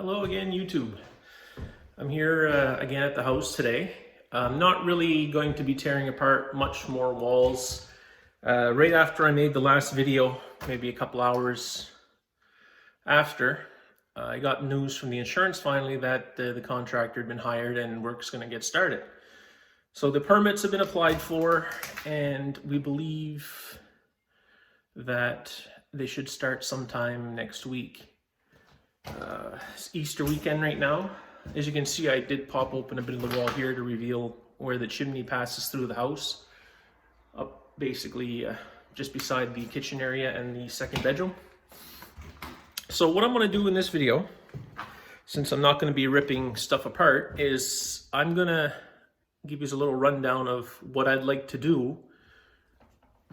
Hello again, YouTube. I'm here again at the house today. I'm not really going to be tearing apart much more walls. Right after I made the last video, maybe a couple hours after, I got news from the insurance finally that the contractor had been hired and work's going to get started. So the permits have been applied for, and we believe that they should start sometime next week. It's Easter weekend right now. As you can see, I did pop open a bit of the wall here to reveal where the chimney passes through the house, up basically just beside the kitchen area and the second bedroom. So what I'm going to do in this video, since I'm not going to be ripping stuff apart, is I'm going to give you a little rundown of what I'd like to do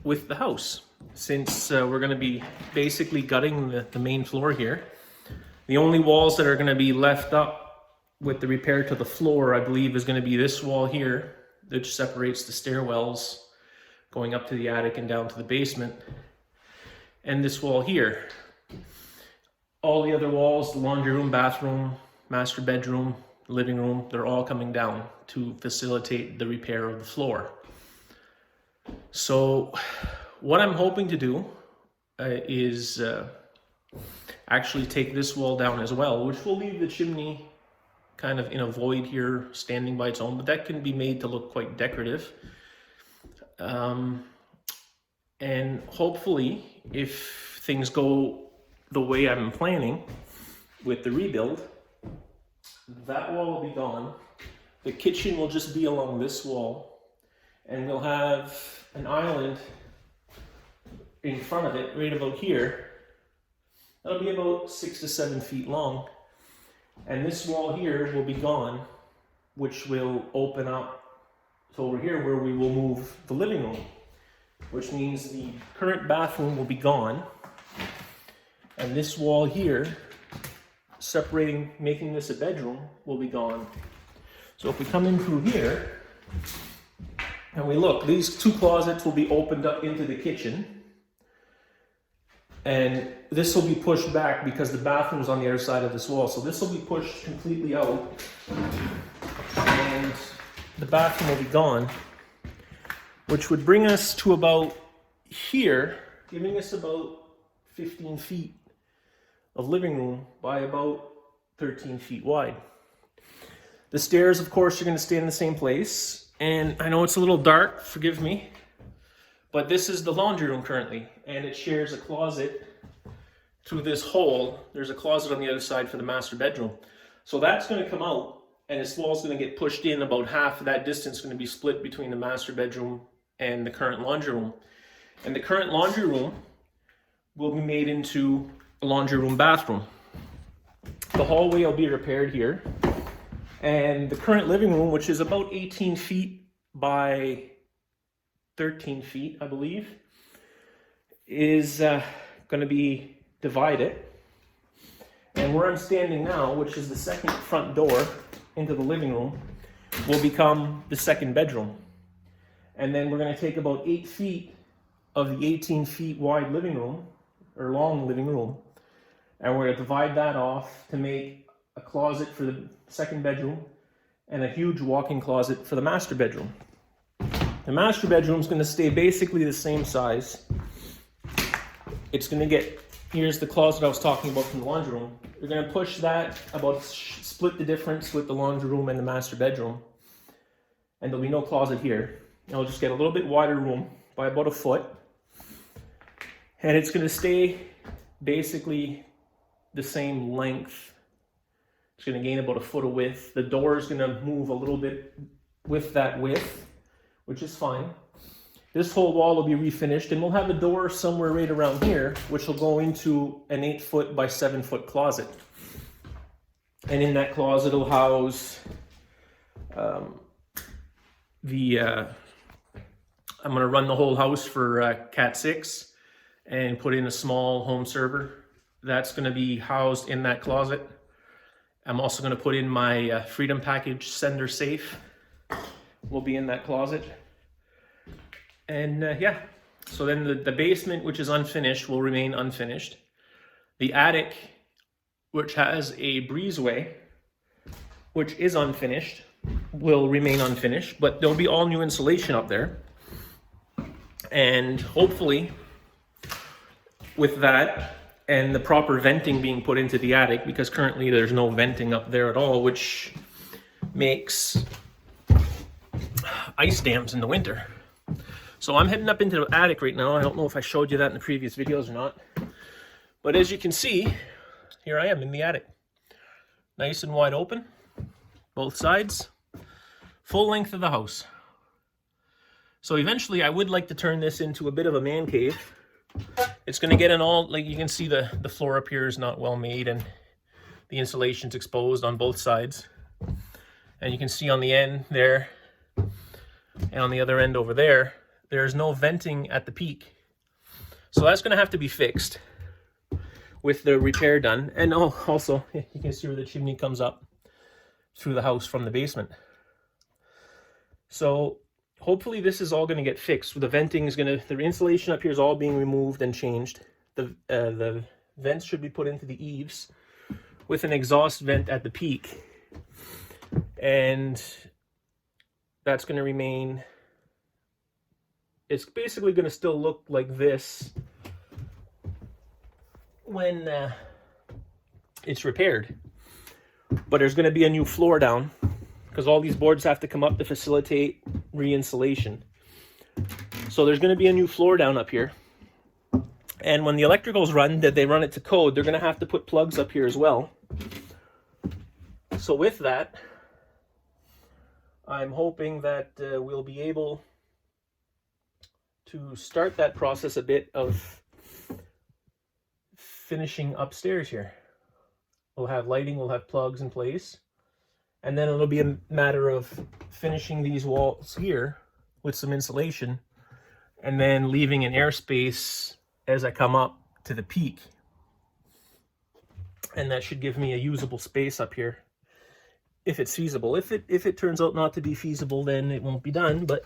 with the house, since we're going to be basically gutting the main floor here. The only walls that are going to be left up with the repair to the floor, I believe, is going to be this wall here, which separates the stairwells going up to the attic and down to the basement, and this wall here. All the other walls, the laundry room, bathroom, master bedroom, living room, they're all coming down to facilitate the repair of the floor. So what I'm hoping to do is actually take this wall down as well, which will leave the chimney kind of in a void here, standing by its own, but that can be made to look quite decorative. And hopefully, if things go the way I'm planning with the rebuild, that wall will be gone. The kitchen will just be along this wall, and we'll have an island in front of it, right about here. That'll be about 6 to 7 feet long. And this wall here will be gone, which will open up to over here where we will move the living room, which means the current bathroom will be gone. And this wall here, separating, making this a bedroom, will be gone. So if we come in through here and we look, these two closets will be opened up into the kitchen. And this will be pushed back because the bathroom's on the other side of this wall. So this will be pushed completely out, and the bathroom will be gone, which would bring us to about here, giving us about 15 feet of living room by about 13 feet wide. The stairs, of course, are going to stay in the same place. And I know it's a little dark, forgive me, but this is the laundry room currently, and it shares a closet through this hole. There's a closet on the other side for the master bedroom. So that's going to come out, and this wall's going to get pushed in. About half of that distance is going to be split between the master bedroom and the current laundry room. And the current laundry room will be made into a laundry room bathroom. The hallway will be repaired here. And the current living room, which is about 18 feet by 13 feet, I believe, is going to be divided. And where I'm standing now, which is the second front door into the living room, will become the second bedroom. And then we're going to take about 8 feet of the 18 feet wide living room, or long living room, and we're going to divide that off to make a closet for the second bedroom and a huge walk-in closet for the master bedroom. The master bedroom is going to stay basically the same size. It's going to get, here's the closet I was talking about from the laundry room. We're going to push that about, split the difference with the laundry room and the master bedroom. And there'll be no closet here. It'll just get a little bit wider room by about a foot. And it's going to stay basically the same length. It's going to gain about a foot of width. The door is going to move a little bit with that width, which is fine. This whole wall will be refinished, and we'll have a door somewhere right around here, which will go into an 8 foot by 7 foot closet. And in that closet, it'll house I'm going to run the whole house for Cat 6 and put in a small home server. That's going to be housed in that closet. I'm also going to put in my Freedom Package sender safe. Will be in that closet. And yeah, so then the basement, which is unfinished, will remain unfinished. The attic which has a breezeway, which is unfinished, will remain unfinished, but there'll be all new insulation up there. And hopefully with that and the proper venting being put into the attic, because currently there's no venting up there at all, which makes ice dams in the winter. So I'm heading up into the attic right now. I don't know if I showed you that in the previous videos or not, but as you can see, here I am in the attic. Nice and wide open, both sides, full length of the house. So eventually I would like to turn this into a bit of a man cave. It's going to get in all, like you can see the floor up here is not well made and the insulation's exposed on both sides. And you can see on the end there and on the other end over there, there's no venting at the peak. So that's going to have to be fixed with the repair done. And also, you can see where the chimney comes up through the house from the basement. So hopefully this is all going to get fixed. The venting is going to, the insulation up here is all being removed and changed. The vents should be put into the eaves with an exhaust vent at the peak. And that's going to remain, it's basically going to still look like this when it's repaired. But there's going to be a new floor down because all these boards have to come up to facilitate re-insulation. So there's going to be a new floor down up here. And when the electricals run, that they run it to code, they're going to have to put plugs up here as well. So with that, I'm hoping that we'll be able to start that process a bit of finishing upstairs here. We'll have lighting, we'll have plugs in place, and then it'll be a matter of finishing these walls here with some insulation and then leaving an airspace as I come up to the peak. And that should give me a usable space up here if it's feasible. If it turns out not to be feasible, then it won't be done, but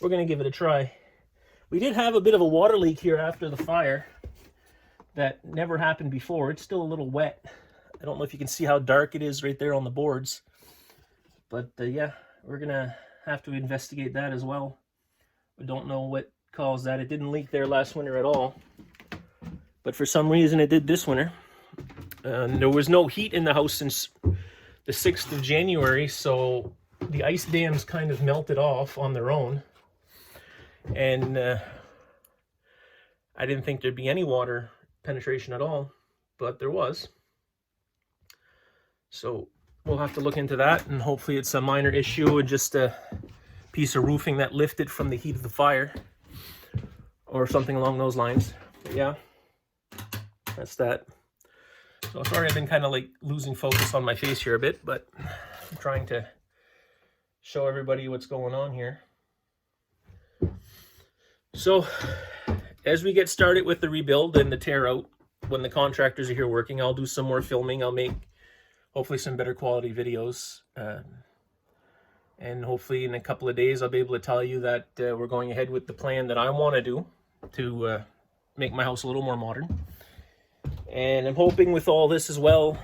we're going to give it a try. We did have a bit of a water leak here after the fire that never happened before. It's still a little wet. I don't know if you can see how dark it is right there on the boards, but yeah, we're going to have to investigate that as well. We don't know what caused that. It didn't leak there last winter at all, but for some reason it did this winter. There was no heat in the house since the 6th of January, so the ice dams kind of melted off on their own. And I didn't think there'd be any water penetration at all, but there was. So we'll have to look into that, and hopefully it's a minor issue and just a piece of roofing that lifted from the heat of the fire or something along those lines. But yeah, that's that. So sorry, I've been kind of like losing focus on my face here a bit, but I'm trying to show everybody what's going on here. So as we get started with the rebuild and the tear out, when the contractors are here working, I'll do some more filming. I'll make hopefully some better quality videos. And hopefully in a couple of days, I'll be able to tell you that we're going ahead with the plan that I want to do to make my house a little more modern. And I'm hoping with all this as well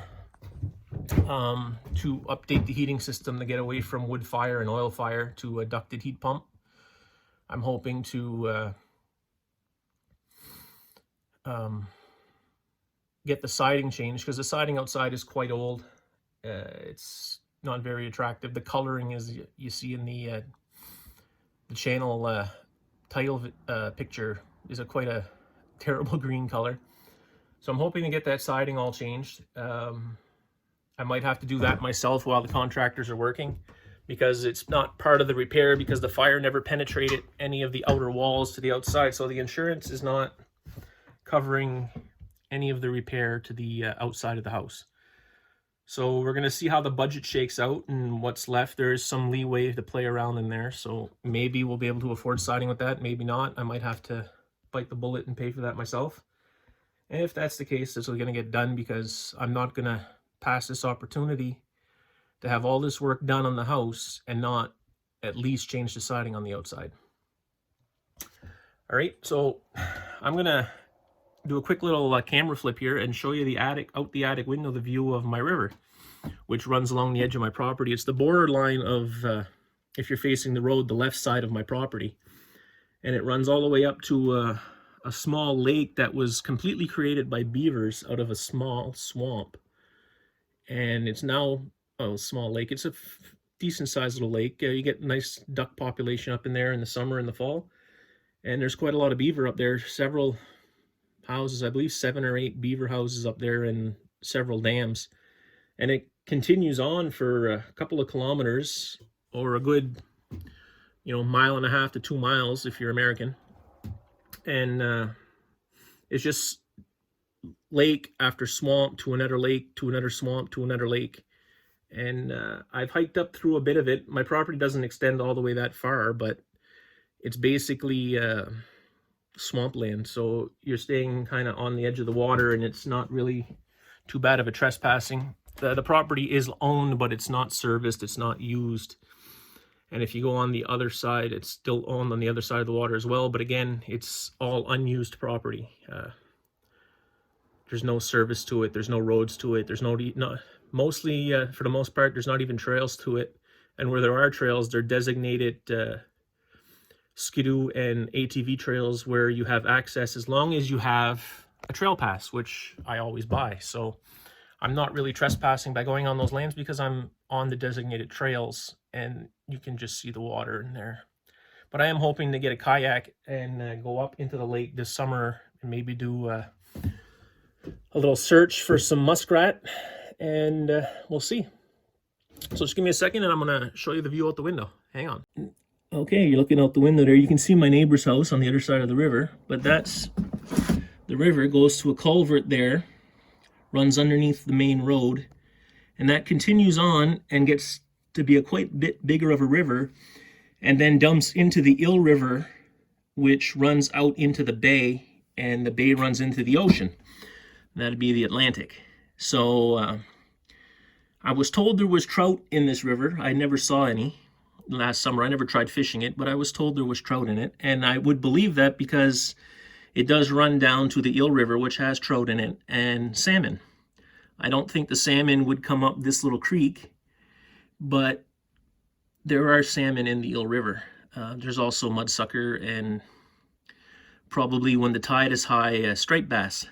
to update the heating system to get away from wood fire and oil fire to a ducted heat pump. I'm hoping to get the siding changed because the siding outside is quite old. It's not very attractive. The coloring is, you see in the channel title picture, is quite a terrible green color. So I'm hoping to get that siding all changed. I might have to do that myself while the contractors are working because it's not part of the repair because the fire never penetrated any of the outer walls to the outside. So the insurance is not covering any of the repair to the outside of the house. So we're going to see how the budget shakes out and what's left. There is some leeway to play around in there. So maybe we'll be able to afford siding with that. Maybe not. I might have to bite the bullet and pay for that myself. And if that's the case, this is going to get done because I'm not going to pass this opportunity to have all this work done on the house and not at least change the siding on the outside. All right, so I'm going to do a quick little camera flip here and show you out the attic window, the view of my river, which runs along the edge of my property. It's the borderline of, if you're facing the road, the left side of my property. And it runs all the way up to a small lake that was completely created by beavers out of a small swamp. And it's now a small lake. It's a decent sized little lake. You get a nice duck population up in there in the summer and the fall. And there's quite a lot of beaver up there. Several houses, I believe 7 or 8 beaver houses up there, and several dams. And it continues on for a couple of kilometers, or a good, 1.5 to 2 miles if you're American. And it's just lake after swamp to another lake to another swamp to another lake. And I've hiked up through a bit of it. My property doesn't extend all the way that far, but it's basically swampland. So you're staying kind of on the edge of the water, and it's not really too bad of a trespassing. The property is owned, but it's not serviced, it's not used. And if you go on the other side, it's still owned on the other side of the water as well. But again, it's all unused property. There's no service to it. There's no roads to it. There's mostly, for the most part, there's not even trails to it. And where there are trails, they're designated skidoo and ATV trails where you have access as long as you have a trail pass, which I always buy. So I'm not really trespassing by going on those lands because I'm on the designated trails and you can just see the water in there. But I am hoping to get a kayak and go up into the lake this summer and maybe do a little search for some muskrat, and we'll see. So just give me a second and I'm gonna show you the view out the window. Hang on. Okay, you're looking out the window there. You can see my neighbor's house on the other side of the river, but that's the river goes to a culvert there, runs underneath the main road, and that continues on and gets to be a quite bit bigger of a river, and then dumps into the Ill River, which runs out into the bay, and the bay runs into the ocean. That'd be the Atlantic. So I was told there was trout in this river. I never saw any last summer. I never tried fishing it, but I was told there was trout in it. And I would believe that because it does run down to the Ill River, which has trout in it, and salmon. I don't think the salmon would come up this little creek, but there are salmon in the Ill River. There's also mudsucker and probably, when the tide is high, striped bass.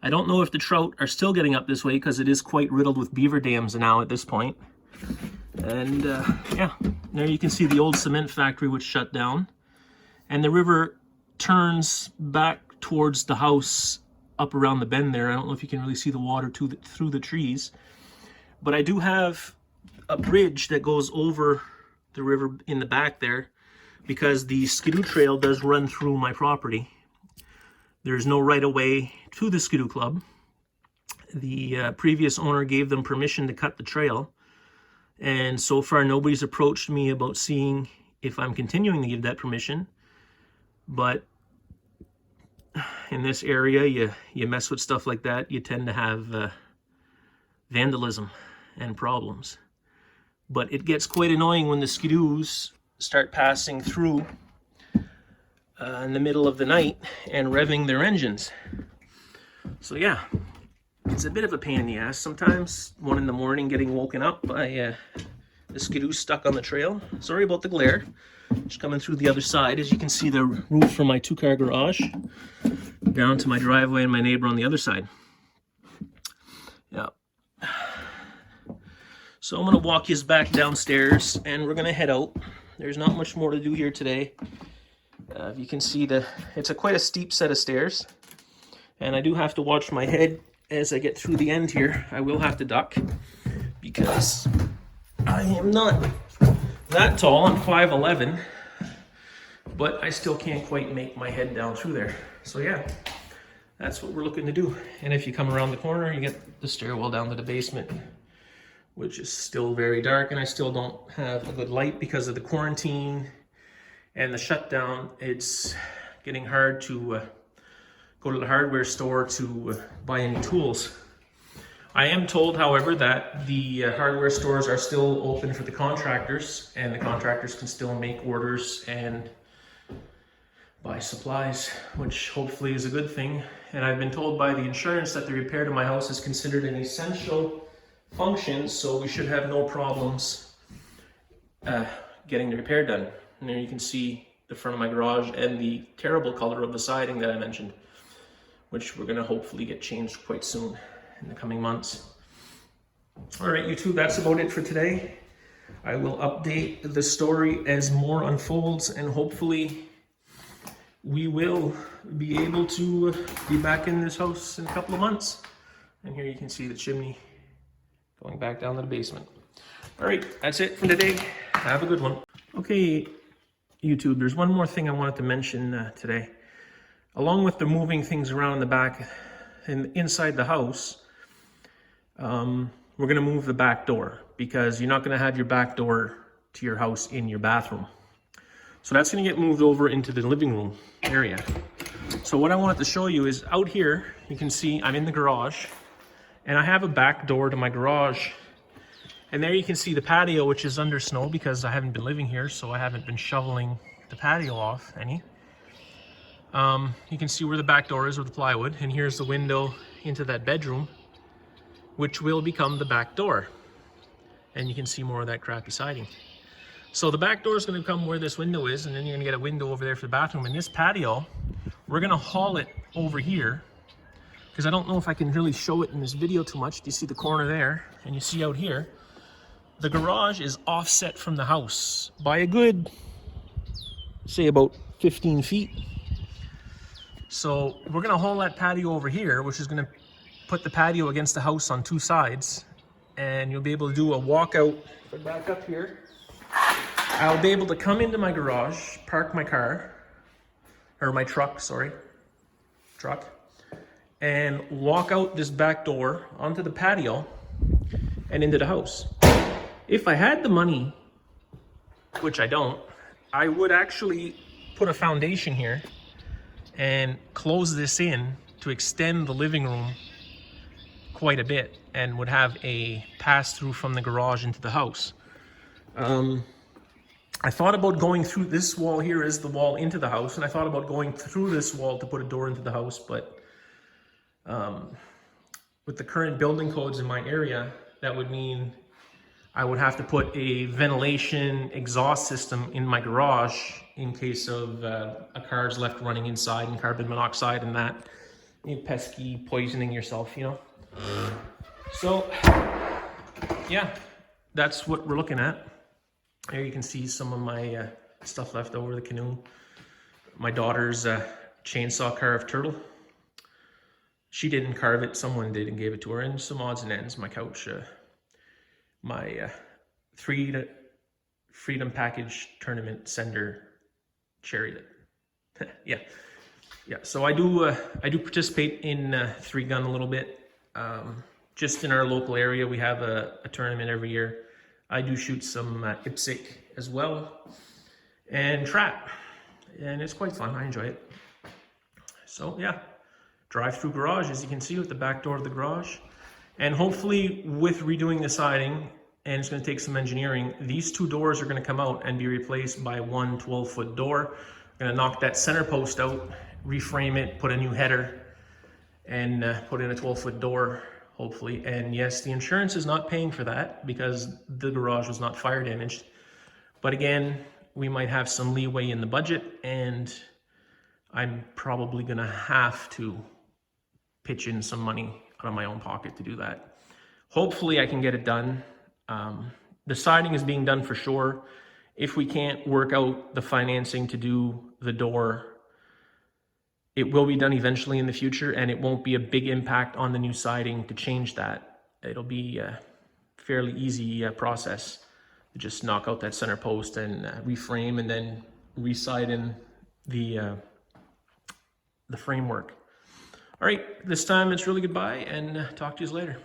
I don't know if the trout are still getting up this way because it is quite riddled with beaver dams now at this point. And yeah, there you can see the old cement factory which shut down. And the river turns back towards the house up around the bend there. I don't know if you can really see the water through the trees. But I do have a bridge that goes over the river in the back there because the skidoo trail does run through my property. There's no right of way to the skidoo club. The previous owner gave them permission to cut the trail. And so far nobody's approached me about seeing if I'm continuing to give that permission. But in this area, you mess with stuff like that, you tend to have vandalism and problems. But it gets quite annoying when the skidoos start passing through in the middle of the night and revving their engines. So yeah, it's a bit of a pain in the ass. Sometimes 1 in the morning getting woken up by the skidoo stuck on the trail. Sorry about the glare. Just coming through the other side. As you can see, the roof from my 2-car garage down to my driveway and my neighbor on the other side. Yeah. So I'm going to walk you back downstairs and we're going to head out. There's not much more to do here today. You can see it's quite a steep set of stairs. And I do have to watch my head as I get through the end here. I will have to duck because I am not that tall. I'm 5'11", but I still can't quite make my head down through there. So yeah, that's what we're looking to do. And if you come around the corner, you get the stairwell down to the basement, which is still very dark, and I still don't have a good light because of the quarantine and the shutdown. It's getting hard to go to the hardware store to buy any tools. I am told, however, that the hardware stores are still open for the contractors, and the contractors can still make orders and buy supplies, which hopefully is a good thing. And I've been told by the insurance that the repair to my house is considered an essential function, so we should have no problems getting the repair done. And there you can see the front of my garage and the terrible color of the siding that I mentioned, which we're gonna hopefully get changed quite soon in the coming months. All right, YouTube, that's about it for today. I will update the story as more unfolds, and hopefully we will be able to be back in this house in a couple of months. And here you can see the chimney going back down to the basement. All right, that's it for today. Have a good one. Okay, YouTube, there's one more thing I wanted to mention today. Along with the moving things around the back and inside the house, we're gonna move the back door, because you're not gonna have your back door to your house in your bathroom. So that's gonna get moved over into the living room area. So what I wanted to show you is out here, you can see I'm in the garage, and I have a back door to my garage. And there you can see the patio, which is under snow because I haven't been living here, so I haven't been shoveling the patio off any. You can see where the back door is with the plywood, and here's the window into that bedroom, which will become the back door. And you can see more of that crappy siding. So the back door is going to come where this window is, and then you're going to get a window over there for the bathroom. And this patio, we're going to haul it over here, because I don't know if I can really show it in this video too much. Do you see the corner there? And you see out here, the garage is offset from the house by a good, say, about 15 feet. So we're going to haul that patio over here, which is going to put the patio against the house on two sides, and you'll be able to do a walkout. If I back up here, I'll be able to come into my garage, park my car, or my truck, and walk out this back door onto the patio and into the house. If I had the money, which I don't, I would actually put a foundation here and close this in to extend the living room quite a bit, and would have a pass through from the garage into the house. I thought about going through this wall. Here is the wall into the house, and I thought about going through this wall to put a door into the house, but with the current building codes in my area, that would mean I would have to put a ventilation exhaust system in my garage in case of a car's left running inside, and carbon monoxide and that, pesky poisoning yourself, you know. So yeah, that's what we're looking at. There you can see some of my stuff left over, the canoe, my daughter's chainsaw carved turtle. She didn't carve it, someone did and gave it to her, and some odds and ends, my couch, my Freedom Package Tournament Sender chariot. yeah, so I do participate in three gun a little bit. Just in our local area, we have a tournament every year. I do shoot some IPSC as well, and trap, and it's quite fun. I enjoy it. So yeah, drive-through garage, as you can see, with the back door of the garage, and hopefully with redoing the siding, and it's going to take some engineering, these two doors are going to come out and be replaced by one 12-foot door. I'm going to knock that center post out, reframe it, put a new header, and put in a 12-foot door, hopefully. And yes, the insurance is not paying for that because the garage was not fire damaged. But again, we might have some leeway in the budget, and I'm probably gonna have to pitch in some money out of my own pocket to do that. Hopefully I can get it done. The siding is being done for sure. If we can't work out the financing to do the door, it will be done eventually in the future, and it won't be a big impact on the new siding to change that. It'll be a fairly easy process to just knock out that center post and reframe, and then reside in the framework. All right, this time it's really goodbye, and talk to you later.